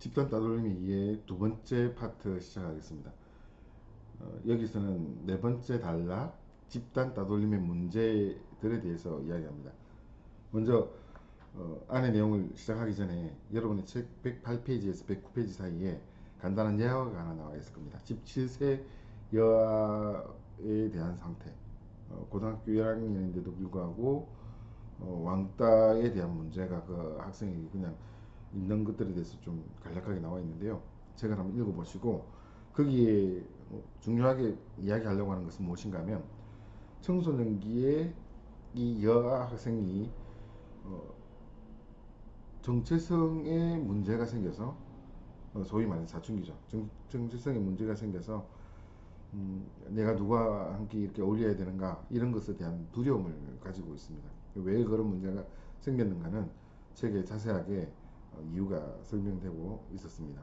집단 따돌림이 이에 두 번째 파트 시작하겠습니다. 여기서는 네 번째 단락 집단 따돌림의 문제들에 대해서 이야기합니다. 먼저 안의 내용을 시작하기 전에 여러분의 책 108페이지에서 109페이지 사이에 간단한 예화가 하나 나와 있을 겁니다. 17세 여아에 대한 상태. 고등학교 1학년인데도 불구하고 왕따에 대한 문제가 그 학생이 그냥 있는 것들에 대해서 좀 간략하게 나와 있는데요. 책을 한번 읽어보시고 거기에 중요하게 이야기하려고 하는 것은 무엇인가 하면 청소년기에 이 여아 학생이 정체성에 문제가 생겨서 소위 말하는 사춘기죠. 정체성에 문제가 생겨서 내가 누가 함께 이렇게 어울려야 되는가 이런 것에 대한 두려움을 가지고 있습니다. 왜 그런 문제가 생겼는가는 책에 자세하게 이유가 설명되고 있었습니다.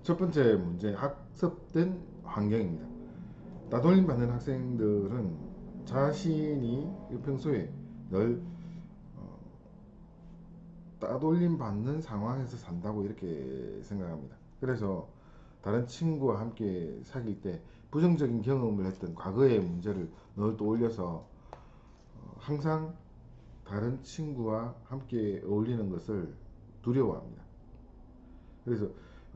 첫 번째 문제, 학습된 환경입니다. 따돌림 받는 학생들은 자신이 평소에 늘 따돌림 받는 상황에서 산다고 이렇게 생각합니다. 그래서 다른 친구와 함께 사귈 때 부정적인 경험을 했던 과거의 문제를 늘 떠올려서 항상 다른 친구와 함께 어울리는 것을 두려워합니다. 그래서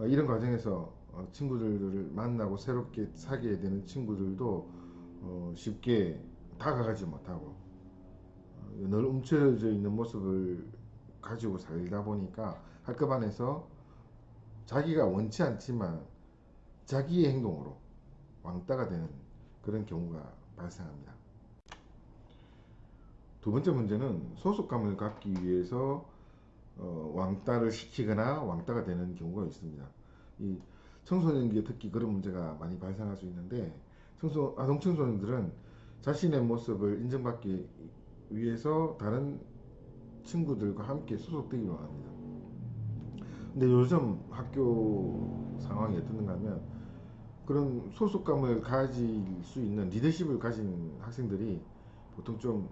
이런 과정에서 친구들을 만나고 새롭게 사귀게 되는 친구들도 쉽게 다가가지 못하고 늘 움츠러져 있는 모습을 가지고 살다 보니까 학급 안에서 자기가 원치 않지만 자기의 행동으로 왕따가 되는 그런 경우가 발생합니다. 두 번째 문제는 소속감을 갖기 위해서 왕따를 시키거나 왕따가 되는 경우가 있습니다. 이 청소년기에 특히 그런 문제가 많이 발생할 수 있는데 아동 청소년들은 자신의 모습을 인정받기 위해서 다른 친구들과 함께 소속되기를 원합니다. 근데 요즘 학교 상황이 어떻는가 하면 그런 소속감을 가질 수 있는 리더십을 가진 학생들이 보통 좀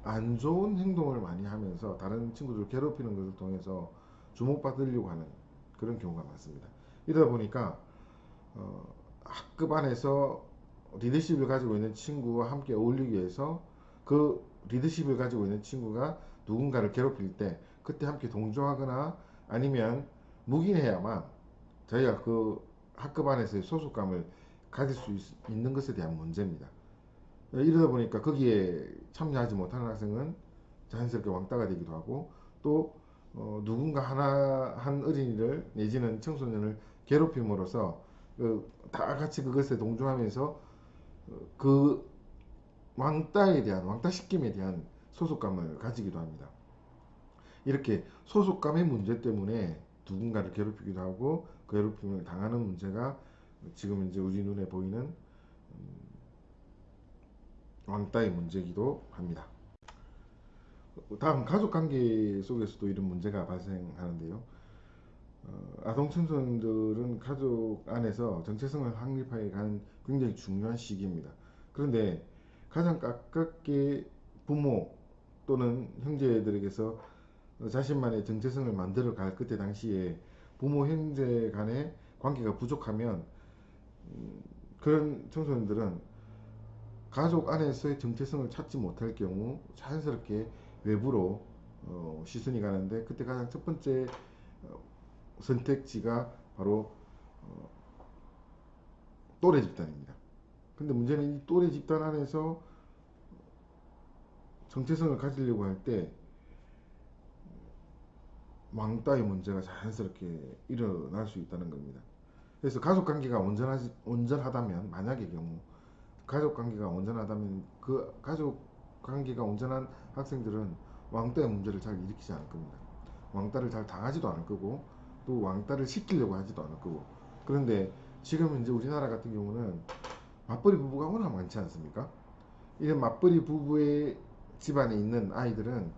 안 좋은 행동을 많이 하면서 다른 친구들을 괴롭히는 것을 통해서 주목받으려고 하는 그런 경우가 많습니다. 이러다 보니까 학급 안에서 리더십을 가지고 있는 친구와 함께 어울리기 위해서 그 리더십을 가지고 있는 친구가 누군가를 괴롭힐 때 그때 함께 동조하거나 아니면 묵인해야만 저희가 그 학급 안에서의 소속감을 가질 수 있는 것에 대한 문제입니다. 이러다 보니까 거기에 참여하지 못하는 학생은 자연스럽게 왕따가 되기도 하고 또 누군가 한 어린이를 내지는 청소년을 괴롭힘으로써 다 같이 그것에 동조하면서 그 왕따에 대한 왕따시킴에 대한 소속감을 가지기도 합니다. 이렇게 소속감의 문제 때문에 누군가를 괴롭히기도 하고 그 괴롭힘을 당하는 문제가 지금 이제 우리 눈에 보이는 왕따의 문제이기도 합니다. 다음 가족관계 속에서도 이런 문제가 발생하는데요. 아동 청소년들은 가족 안에서 정체성을 확립해 가는 굉장히 중요한 시기입니다. 그런데 가장 가깝게 부모 또는 형제들에게서 자신만의 정체성을 만들어 갈 그때 당시에 부모 형제 간의 관계가 부족하면 그런 청소년들은 가족 안에서의 정체성을 찾지 못할 경우 자연스럽게 외부로 시선이 가는데 그때 가장 첫 번째 선택지가 바로 또래 집단입니다. 근데 문제는 이 또래 집단 안에서 정체성을 가지려고 할 때 왕따의 문제가 자연스럽게 일어날 수 있다는 겁니다. 그래서 가족 관계가 온전하다면 만약의 경우 가족 관계가 온전하다면 그 가족 관계가 온전한 학생들은 왕따의 문제를 잘 일으키지 않을 겁니다. 왕따를 잘 당하지도 않을 거고 또 왕따를 시키려고 하지도 않을 거고. 그런데 지금 이제 우리나라 같은 경우는 맞벌이 부부가 워낙 많지 않습니까? 이런 맞벌이 부부의 집안에 있는 아이들은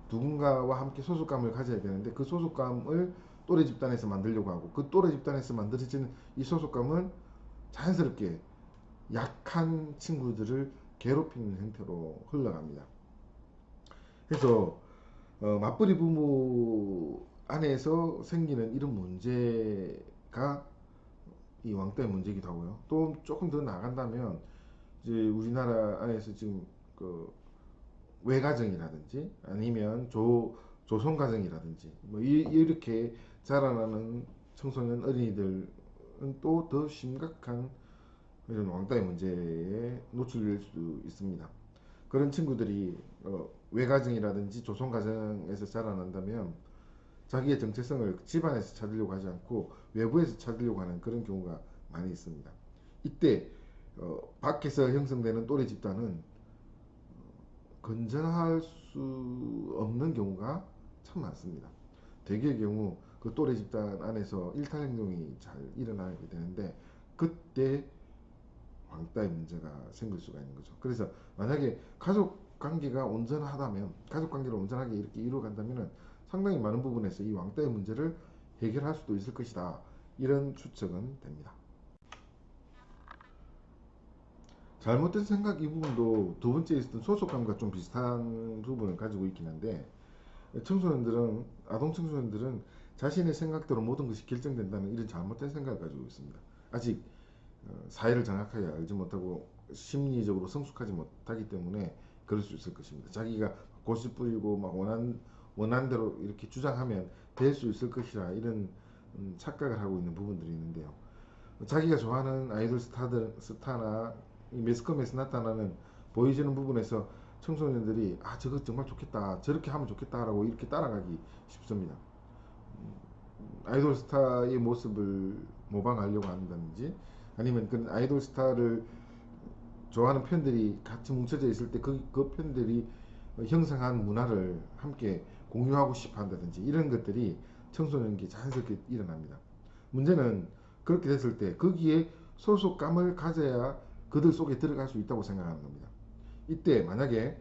누군가와 함께 소속감을 가져야 되는데 그 소속감을 또래 집단에서 만들려고 하고 그 또래 집단에서 만들어지는 이 소속감은 자연스럽게 약한 친구들을 괴롭히는 형태로 흘러갑니다. 그래서 맞벌이 부부 안에서 생기는 이런 문제가 이 왕따의 문제이기도 하고요. 또 조금 더 나간다면 이제 우리나라 안에서 지금 그 외가정이라든지 아니면 조손가정이라든지 뭐 이렇게 자라나는 청소년 어린이들은 또 더 심각한 이런 왕따의 문제에 노출될 수 있습니다. 그런 친구들이 외가정이라든지 조손가정에서 자라난다면 자기의 정체성을 집안에서 찾으려고 하지 않고 외부에서 찾으려고 하는 그런 경우가 많이 있습니다. 이때 밖에서 형성되는 또래 집단은 건전할 수 없는 경우가 참 많습니다. 대개의 경우 그 또래 집단 안에서 일탈 행동이 잘 일어나게 되는데 그때 왕따의 문제가 생길 수가 있는 거죠. 그래서 만약에 가족 관계가 온전하다면 가족 관계를 온전하게 이렇게 이루어간다면 상당히 많은 부분에서 이 왕따의 문제를 해결할 수도 있을 것이다. 이런 추측은 됩니다. 잘못된 생각 이 부분도 두 번째 있었던 소속감과 좀 비슷한 부분을 가지고 있긴 한데 청소년들은 아동 청소년들은 자신의 생각대로 모든 것이 결정된다는 이런 잘못된 생각을 가지고 있습니다. 아직 사회를 정확하게 알지 못하고 심리적으로 성숙하지 못하기 때문에 그럴 수 있을 것입니다. 자기가 고집 부리고 막 원한대로 이렇게 주장하면 될 수 있을 것이라 이런 착각을 하고 있는 부분들이 있는데요. 자기가 좋아하는 아이돌 스타나 매스컴에서 나타나는 보여지는 부분에서 청소년들이 아 저거 정말 좋겠다 저렇게 하면 좋겠다라고 이렇게 따라가기 쉽습니다. 아이돌 스타의 모습을 모방하려고 한다든지 아니면 그 아이돌 스타를 좋아하는 팬들이 같이 뭉쳐져 있을 때 그 팬들이 형성한 문화를 함께 공유하고 싶어 한다든지 이런 것들이 청소년기에 자연스럽게 일어납니다. 문제는 그렇게 됐을 때 거기에 소속감을 가져야 그들 속에 들어갈 수 있다고 생각하는 겁니다. 이때 만약에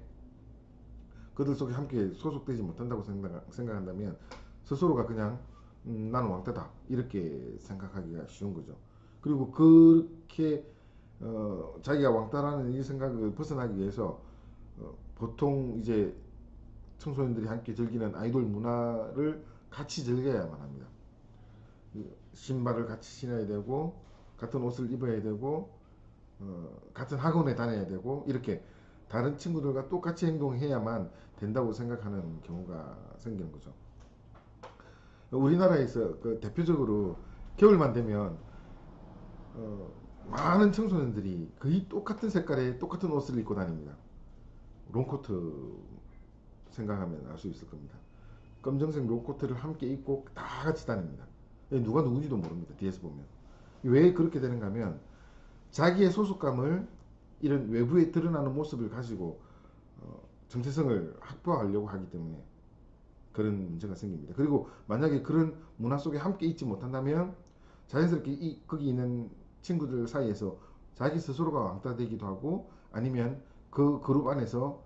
그들 속에 함께 소속되지 못한다고 생각한다면 스스로가 그냥 나는 왕따다 이렇게 생각하기가 쉬운 거죠. 그리고 그렇게 자기가 왕따라는 이 생각을 벗어나기 위해서 보통 이제 청소년들이 함께 즐기는 아이돌 문화를 같이 즐겨야만 합니다. 신발을 같이 신어야 되고 같은 옷을 입어야 되고 같은 학원에 다녀야 되고 이렇게 다른 친구들과 똑같이 행동해야만 된다고 생각하는 경우가 생기는 거죠. 우리나라에서 그 대표적으로 겨울만 되면 어, 많은 청소년들이 거의 똑같은 색깔의 똑같은 옷을 입고 다닙니다. 롱코트 생각하면 알 수 있을 겁니다. 검정색 롱코트를 함께 입고 다 같이 다닙니다. 누가 누군지도 모릅니다. 뒤에서 보면. 왜 그렇게 되는가 하면 자기의 소속감을 이런 외부에 드러나는 모습을 가지고 정체성을 확보하려고 하기 때문에 그런 문제가 생깁니다. 그리고 만약에 그런 문화 속에 함께 있지 못한다면 자연스럽게 거기 있는 친구들 사이에서 자기 스스로가 왕따되기도 하고 아니면 그 그룹 안에서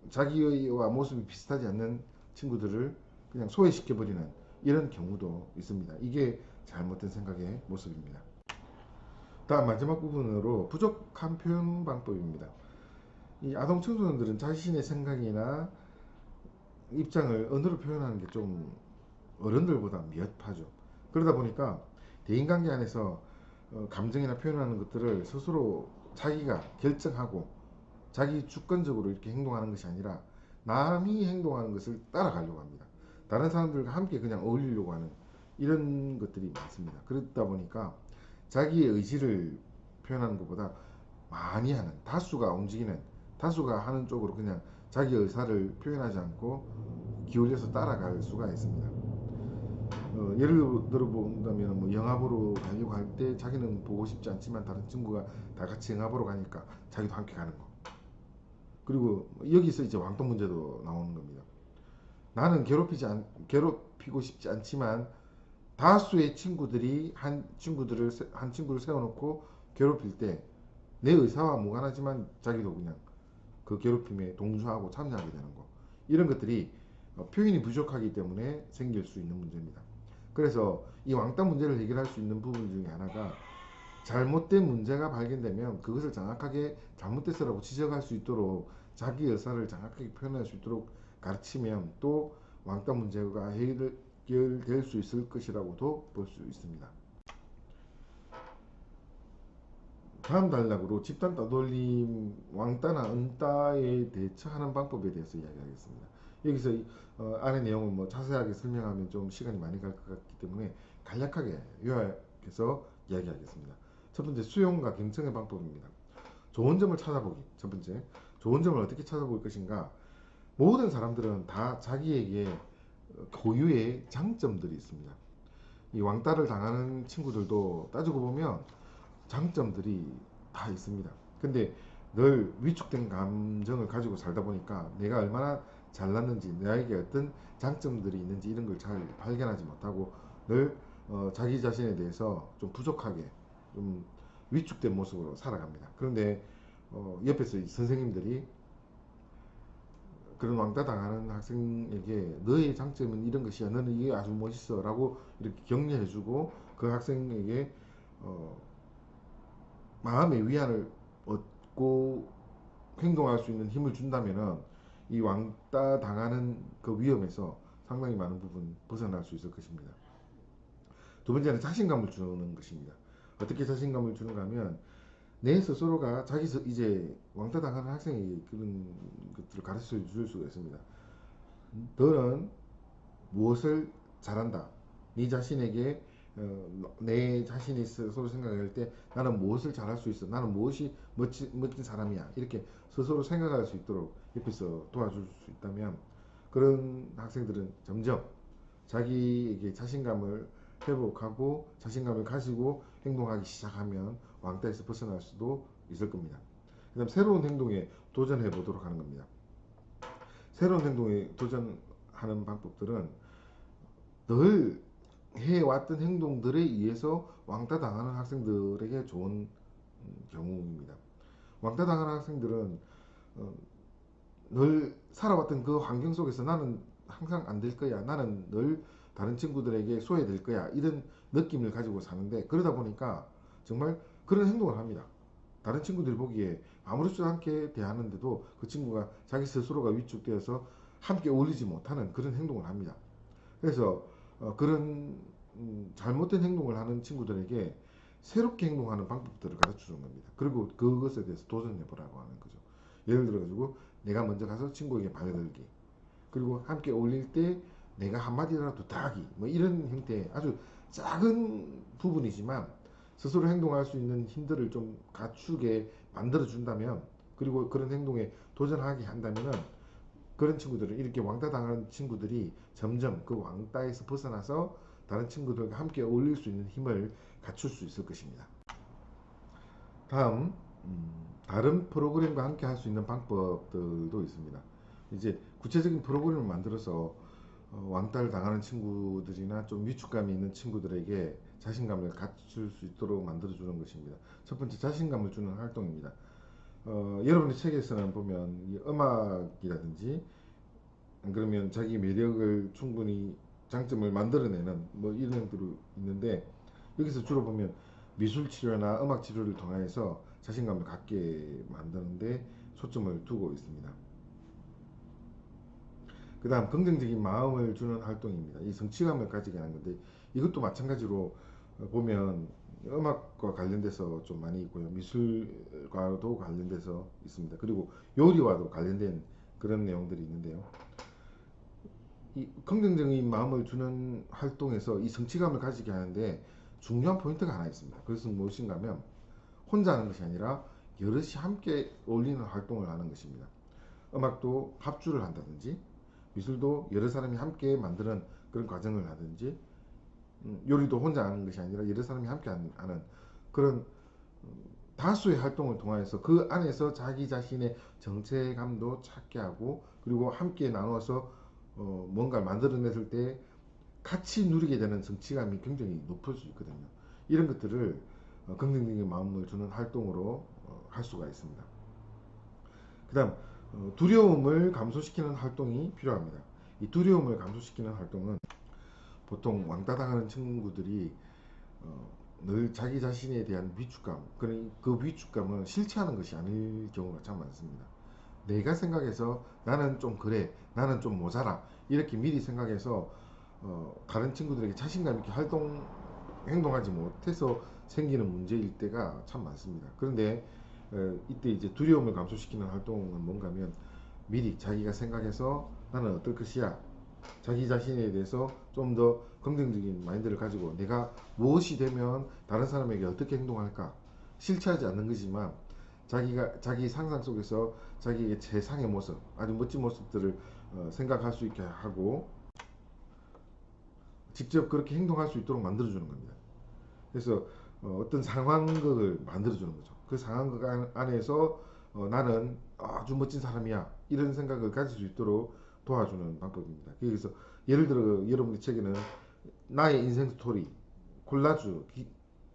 자기와 모습이 비슷하지 않는 친구들을 그냥 소외시켜버리는 이런 경우도 있습니다. 이게 잘못된 생각의 모습입니다. 다음 마지막 부분으로 부족한 표현 방법입니다. 이 아동 청소년들은 자신의 생각이나 입장을 언어로 표현하는 게 좀 어른들보다 미흡하죠. 그러다 보니까 대인관계 안에서 감정이나 표현하는 것들을 스스로 자기가 결정하고 자기 주권적으로 이렇게 행동하는 것이 아니라 남이 행동하는 것을 따라가려고 합니다. 다른 사람들과 함께 그냥 어울리려고 하는 이런 것들이 많습니다. 그러다 보니까 자기의 의지를 표현하는 것보다 많이 하는 다수가 움직이는 다수가 하는 쪽으로 그냥 자기 의사를 표현하지 않고 기울여서 따라갈 수가 있습니다. 예를 들어 본다면 뭐 영화 보러 가려고 할 때 자기는 보고 싶지 않지만 다른 친구가 다 같이 영화 보러 가니까 자기도 함께 가는 거. 그리고 여기서 이제 왕따 문제도 나오는 겁니다. 나는 괴롭히고 싶지 않지만 다수의 친구들이 한 친구를 세워놓고 괴롭힐 때 내 의사와 무관하지만 자기도 그냥 그 괴롭힘에 동조하고 참여하게 되는 거. 이런 것들이 표현이 부족하기 때문에 생길 수 있는 문제입니다. 그래서 이 왕따 문제를 해결할 수 있는 부분 중에 하나가 잘못된 문제가 발견되면 그것을 정확하게 잘못됐어라고 지적할 수 있도록 자기 의사를 정확하게 표현할 수 있도록 가르치면 또 왕따 문제가 해결될 수 있을 것이라고도 볼 수 있습니다. 다음 단락으로 집단 따돌림, 왕따나 은따에 대처하는 방법에 대해서 이야기하겠습니다. 여기서 안의 내용을 뭐 자세하게 설명하면 좀 시간이 많이 갈 것 같기 때문에 간략하게 요약해서 이야기하겠습니다. 첫 번째, 수용과 경청의 방법입니다. 좋은 점을 찾아보기. 첫 번째, 좋은 점을 어떻게 찾아볼 것인가. 모든 사람들은 다 자기에게 고유의 장점들이 있습니다. 이 왕따를 당하는 친구들도 따지고 보면 장점들이 다 있습니다. 근데 늘 위축된 감정을 가지고 살다 보니까 내가 얼마나 잘났는지, 나에게 어떤 장점들이 있는지 이런 걸 잘 발견하지 못하고 늘 자기 자신에 대해서 좀 부족하게, 좀 위축된 모습으로 살아갑니다. 그런데 옆에서 선생님들이 그런 왕따 당하는 학생에게 너의 장점은 이런 것이야, 너는 이게 아주 멋있어 라고 이렇게 격려해주고 그 학생에게 마음의 위안을 얻고 행동할 수 있는 힘을 준다면은 이 왕따 당하는 그 위험에서 상당히 많은 부분 벗어날 수 있을 것입니다. 두 번째는 자신감을 주는 것입니다. 어떻게 자신감을 주는가 하면 내 스스로가 이제 왕따 당하는 학생에게 그런 것들을 가르쳐 줄 수가 있습니다. 너는 무엇을 잘한다. 네 자신에게 내 자신이 스스로 생각할 때 나는 무엇을 잘할 수 있어. 나는 무엇이 멋진 사람이야. 이렇게 스스로 생각할 수 있도록 옆에서 도와줄 수 있다면 그런 학생들은 점점 자기에게 자신감을 회복하고 자신감을 가지고 행동하기 시작하면 왕따에서 벗어날 수도 있을 겁니다. 그 다음 새로운 행동에 도전해 보도록 하는 겁니다. 새로운 행동에 도전하는 방법들은 늘 해왔던 행동들에 의해서 왕따 당하는 학생들에게 좋은 경우입니다. 왕따 당하는 학생들은 늘 살아왔던 그 환경 속에서 나는 항상 안 될 거야, 나는 늘 다른 친구들에게 소외될 거야, 이런 느낌을 가지고 사는데, 그러다 보니까 정말 그런 행동을 합니다. 다른 친구들이 보기에 아무렇지도 않게 대하는데도 그 친구가 자기 스스로가 위축되어서 함께 어울리지 못하는 그런 행동을 합니다. 그래서 그런 잘못된 행동을 하는 친구들에게 새롭게 행동하는 방법들을 가르쳐 주는 겁니다. 그리고 그것에 대해서 도전해 보라고 하는 거죠. 예를 들어 가지고 내가 먼저 가서 친구에게 발걸기, 그리고 함께 어울릴 때 내가 한마디라도 더 하기, 뭐 이런 형태의 아주 작은 부분이지만 스스로 행동할 수 있는 힘들을 좀 갖추게 만들어 준다면, 그리고 그런 행동에 도전하게 한다면은 그런 친구들은, 이렇게 왕따 당하는 친구들이 점점 그 왕따에서 벗어나서 다른 친구들과 함께 어울릴 수 있는 힘을 갖출 수 있을 것입니다. 다음, 다른 프로그램과 함께 할 수 있는 방법들도 있습니다. 이제 구체적인 프로그램을 만들어서 왕따를 당하는 친구들이나 좀 위축감이 있는 친구들에게 자신감을 갖출 수 있도록 만들어주는 것입니다. 첫 번째, 자신감을 주는 활동입니다. 여러분의 책에서는 보면 이 음악이라든지, 그러면 자기 매력을 충분히 장점을 만들어내는 뭐 이런 형들이 있는데, 여기서 주로 보면 미술 치료나 음악 치료를 통해서 자신감을 갖게 만드는데 초점을 두고 있습니다. 그 다음, 긍정적인 마음을 주는 활동입니다. 이 성취감을 가지게 하는 건데, 이것도 마찬가지로 보면 음악과 관련돼서 좀 많이 있고요, 미술과도 관련돼서 있습니다. 그리고 요리와도 관련된 그런 내용들이 있는데요, 이 긍정적인 마음을 주는 활동에서 이 성취감을 가지게 하는데 중요한 포인트가 하나 있습니다. 그것은 무엇인가 하면 혼자 하는 것이 아니라 여럿이 함께 어울리는 활동을 하는 것입니다. 음악도 합주를 한다든지, 미술도 여러 사람이 함께 만드는 그런 과정을 하든지, 요리도 혼자 하는 것이 아니라 여러 사람이 함께 하는 그런 다수의 활동을 통해서 그 안에서 자기 자신의 정체감도 찾게 하고, 그리고 함께 나눠서 뭔가를 만들어냈을 때 같이 누리게 되는 성취감이 굉장히 높을 수 있거든요. 이런 것들을 긍정적인 마음을 주는 활동으로 할 수가 있습니다. 그 다음, 두려움을 감소시키는 활동이 필요합니다. 이 두려움을 감소시키는 활동은 보통 왕따 당하는 친구들이 늘 자기 자신에 대한 위축감, 그 위축감을 실체하는 것이 아닐 경우가 참 많습니다. 내가 생각해서 나는 좀 그래, 나는 좀 모자라, 이렇게 미리 생각해서 다른 친구들에게 자신감 있게 행동하지 못해서 생기는 문제일 때가 참 많습니다. 그런데 이때 이제 두려움을 감소시키는 활동은 뭔가 하면 미리 자기가 생각해서 나는 어떨 것이야, 자기 자신에 대해서 좀 더 긍정적인 마인드를 가지고 내가 무엇이 되면 다른 사람에게 어떻게 행동할까, 실체하지 않는 거지만 자기 상상 속에서 자기의 최상의 모습, 아주 멋진 모습들을 생각할 수 있게 하고 직접 그렇게 행동할 수 있도록 만들어주는 겁니다. 그래서 어떤 상황극을 만들어주는 거죠. 그 상황극 안에서 나는 아주 멋진 사람이야, 이런 생각을 가질 수 있도록 도와주는 방법입니다. 그래서 예를 들어 여러분의 책에는 나의 인생 스토리, 콜라주,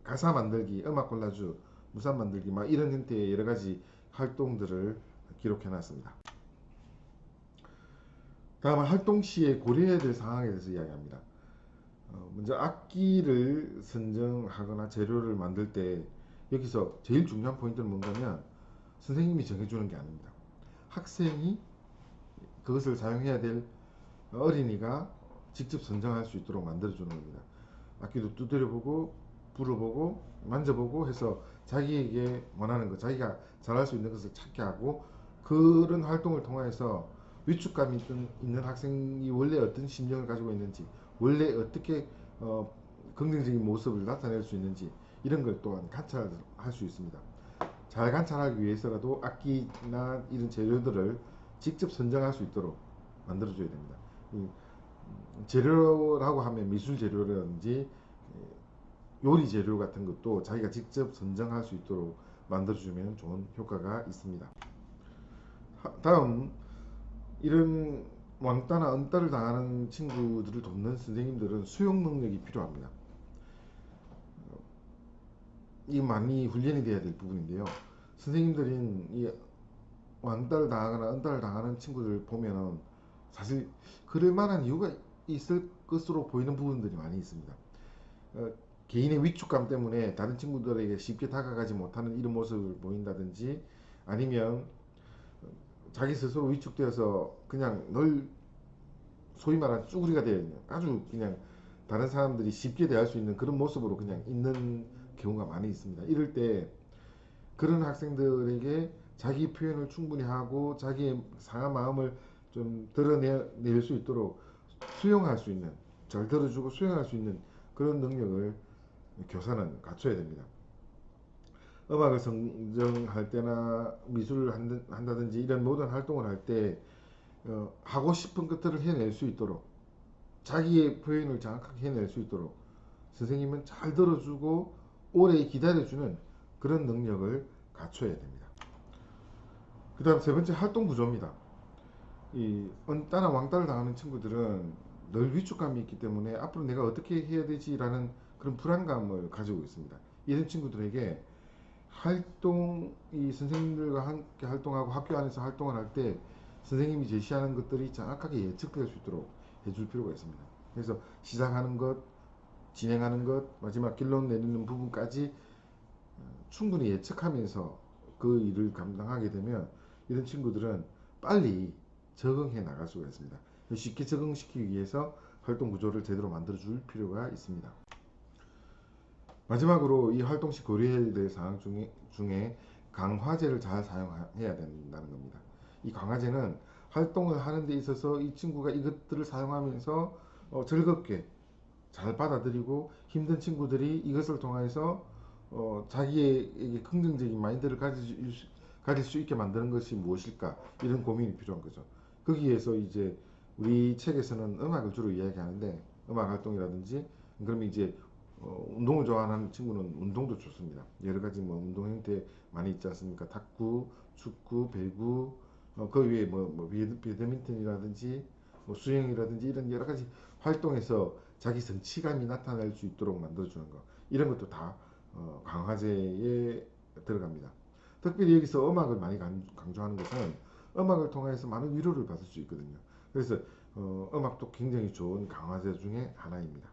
가사 만들기, 음악 콜라주, 무산 만들기, 막 이런 형태의 여러 가지 활동들을 기록해 놨습니다. 다음 활동 시에 고려해야 될 상황에 대해서 이야기합니다. 먼저 악기를 선정하거나 재료를 만들 때 여기서 제일 중요한 포인트는 뭔가면 선생님이 정해주는 게 아닙니다. 학생이 그것을 사용해야 될 어린이가 직접 선정할 수 있도록 만들어주는 겁니다. 악기도 두드려보고 불어보고 만져보고 해서 자기에게 원하는 것, 자기가 잘할 수 있는 것을 찾게 하고, 그런 활동을 통해서 위축감이 있는 학생이 원래 어떤 심정을 가지고 있는지, 원래 어떻게 긍정적인 모습을 나타낼 수 있는지, 이런 걸 또한 관찰할 수 있습니다. 잘 관찰하기 위해서라도 악기나 이런 재료들을 직접 선정할 수 있도록 만들어줘야 됩니다. 재료라고 하면 미술 재료라든지 요리 재료 같은 것도 자기가 직접 선정할 수 있도록 만들어주면 좋은 효과가 있습니다. 다음, 이런 왕따나 은따를 당하는 친구들을 돕는 선생님들은 수용 능력이 필요합니다. 이 많이 훈련이 돼야 될 부분인데요. 선생님들인 이 왕따를 당하거나 은따를 당하는 친구들 보면은 사실 그럴 만한 이유가 있을 것으로 보이는 부분들이 많이 있습니다. 어, 개인의 위축감 때문에 다른 친구들에게 쉽게 다가가지 못하는 이런 모습을 보인다든지, 아니면 자기 스스로 위축되어서 그냥 늘 소위 말하는 쭈구리가 되어 있는, 아주 그냥 다른 사람들이 쉽게 대할 수 있는 그런 모습으로 그냥 있는 경우가 많이 있습니다. 이럴 때 그런 학생들에게 자기 표현을 충분히 하고 자기의 상한 마음을 좀 드러낼 수 있도록 수용할 수 있는, 잘 들어주고 수용할 수 있는 그런 능력을 교사는 갖춰야 됩니다. 음악을 선정할 때나 미술을 한다든지 이런 모든 활동을 할 때 하고 싶은 것들을 해낼 수 있도록, 자기의 표현을 정확하게 해낼 수 있도록 선생님은 잘 들어주고 오래 기다려주는 그런 능력을 갖춰야 됩니다. 그 다음 세 번째, 활동 구조입니다. 이 언따나 왕따를 당하는 친구들은 늘 위축감이 있기 때문에 앞으로 내가 어떻게 해야 되지라는 그런 불안감을 가지고 있습니다. 이런 친구들에게 이 선생님들과 함께 활동하고 학교 안에서 활동을 할 때 선생님이 제시하는 것들이 정확하게 예측될 수 있도록 해줄 필요가 있습니다. 그래서 시작하는 것, 진행하는 것, 마지막 결론 내리는 부분까지 충분히 예측하면서 그 일을 감당하게 되면 이런 친구들은 빨리 적응해 나갈 수가 있습니다. 쉽게 적응시키기 위해서 활동 구조를 제대로 만들어 줄 필요가 있습니다. 마지막으로 이 활동 시 고려해야 될 사항 중에 강화제를 잘 사용해야 된다는 겁니다. 이 강화제는 활동을 하는 데 있어서 이 친구가 이것들을 사용하면서 즐겁게 잘 받아들이고, 힘든 친구들이 이것을 통해서 자기에게 긍정적인 마인드를 가질 수 있게 만드는 것이 무엇일까, 이런 고민이 필요한 거죠. 거기에서 이제 우리 책에서는 음악을 주로 이야기하는데, 음악 활동이라든지, 그러면 이제 운동을 좋아하는 친구는 운동도 좋습니다. 여러 가지 뭐 운동 형태 많이 있지 않습니까? 탁구, 축구, 배구, 그 외에 뭐 배드민턴이라든지 뭐 수영이라든지 이런 여러 가지 활동에서 자기 성취감이 나타날 수 있도록 만들어주는 거, 이런 것도 다 강화제에 들어갑니다. 특별히 여기서 음악을 많이 강조하는 것은 음악을 통해서 많은 위로를 받을 수 있거든요. 그래서 음악도 굉장히 좋은 강화제 중에 하나입니다.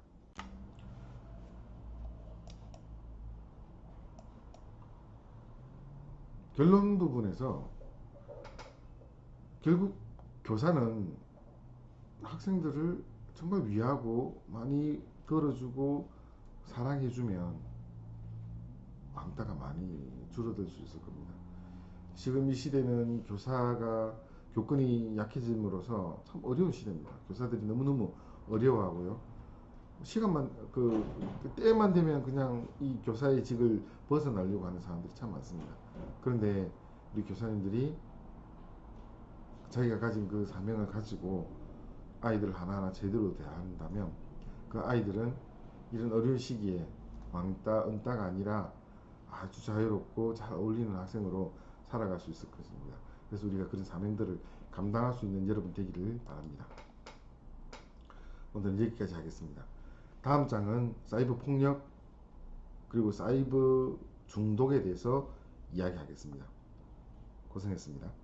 결론 부분에서 결국 교사는 학생들을 정말 위하고 많이 들어주고 사랑해주면 왕따가 많이 줄어들 수 있을 겁니다. 지금 이 시대는 교사가 교권이 약해짐으로써 참 어려운 시대입니다. 교사들이 너무너무 어려워하고요. 시간만 그 때만 되면 그냥 이 교사의 직을 벗어나려고 하는 사람들이 참 많습니다. 그런데 우리 교사님들이 자기가 가진 그 사명을 가지고 아이들을 하나하나 제대로 대한다면 그 아이들은 이런 어려운 시기에 왕따, 은따가 아니라 아주 자유롭고 잘 어울리는 학생으로 살아갈 수 있을 것입니다. 그래서 우리가 그런 사명들을 감당할 수 있는 여러분 되기를 바랍니다. 오늘은 여기까지 하겠습니다. 다음 장은 사이버 폭력 그리고 사이버 중독에 대해서 이야기하겠습니다. 고생했습니다.